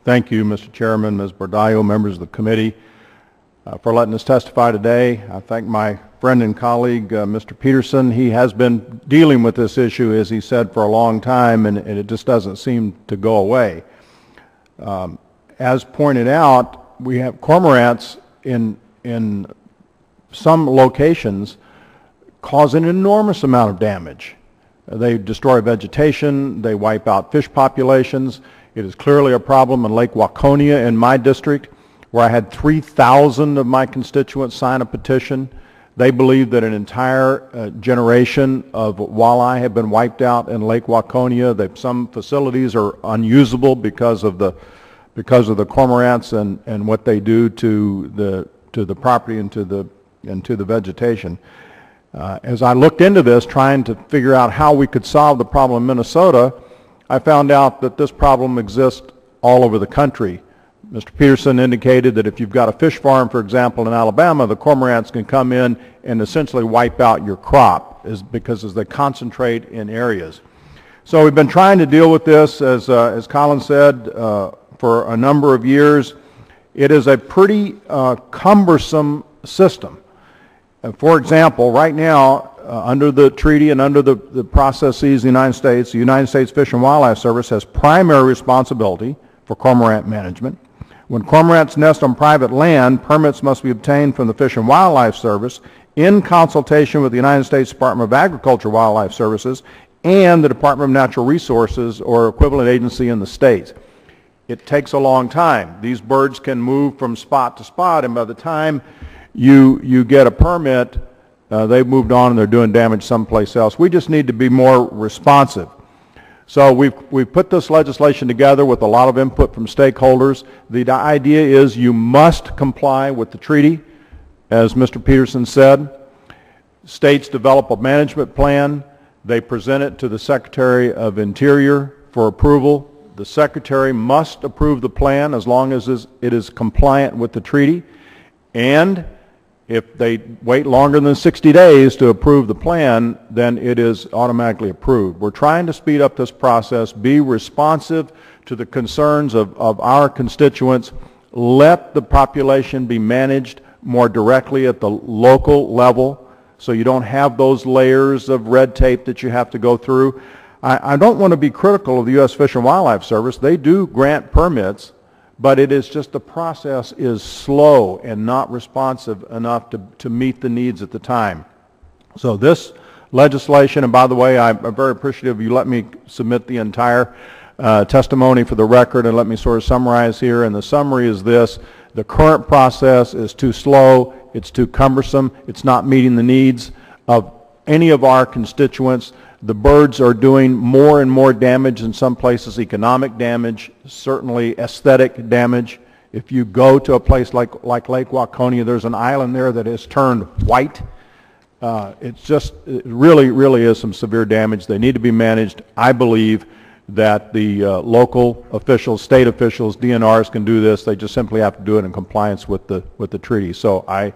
Thank you, Mr. Chairman, Ms. Bordallo, members of the committee, for letting us testify today. I thank my friend and colleague, Mr. Peterson. He has been dealing with this issue, as he said, for a long time, and it just doesn't seem to go away. As pointed out, we have cormorants in some locations cause an enormous amount of damage. They destroy vegetation, they wipe out fish populations. It is clearly a problem in Lake Waconia in my district, where I had 3,000 of my constituents sign a petition. They believe that an entire generation of walleye have been wiped out in Lake Waconia. Some facilities are unusable because of the cormorants and what they do to the property and to the vegetation. As I looked into this, trying to figure out how we could solve the problem in Minnesota, I found out that this problem exists all over the country. Mr. Peterson indicated that if you've got a fish farm, for example, in Alabama, the cormorants can come in and essentially wipe out your crop because they concentrate in areas. So we've been trying to deal with this, as Colin said, for a number of years. It is a pretty cumbersome system. For example, right now, under the treaty and under the processes of the United States Fish and Wildlife Service has primary responsibility for cormorant management. When cormorants nest on private land, permits must be obtained from the Fish and Wildlife Service in consultation with the United States Department of Agriculture and Wildlife Services and the Department of Natural Resources or equivalent agency in the states. It takes a long time. These birds can move from spot to spot, and by the time you get a permit, they've moved on and they're doing damage someplace else. We just need to be more responsive. So we've put this legislation together with a lot of input from stakeholders. The idea is you must comply with the treaty, as Mr. Peterson said. States develop a management plan. They present it to the Secretary of Interior for approval. The Secretary must approve the plan as long as it is compliant with the treaty. And if they wait longer than 60 days to approve the plan, then it is automatically approved. We're trying to speed up this process, be responsive to the concerns of our constituents, let the population be managed more directly at the local level so you don't have those layers of red tape that you have to go through. I don't want to be critical of the U.S. Fish and Wildlife Service. They do grant permits, but it is just the process is slow and not responsive enough to meet the needs at the time. So this legislation, and by the way, I'm very appreciative you let me submit the entire testimony for the record, and let me sort of summarize here. And the summary is this: the current process is too slow, it's too cumbersome, it's not meeting the needs of any of our constituents. The birds are doing more and more damage in some places, economic damage, certainly aesthetic damage. If you go to a place like Lake Waconia, there's an island there that has turned white. It really is some severe damage. They need to be managed. I believe that the local officials, state officials, DNRs can do this. They just simply have to do it in compliance with the treaty. So I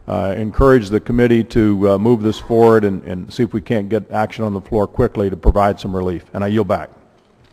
encourage the committee to move this forward and see if we can't get action on the floor quickly to provide some relief. And I yield back.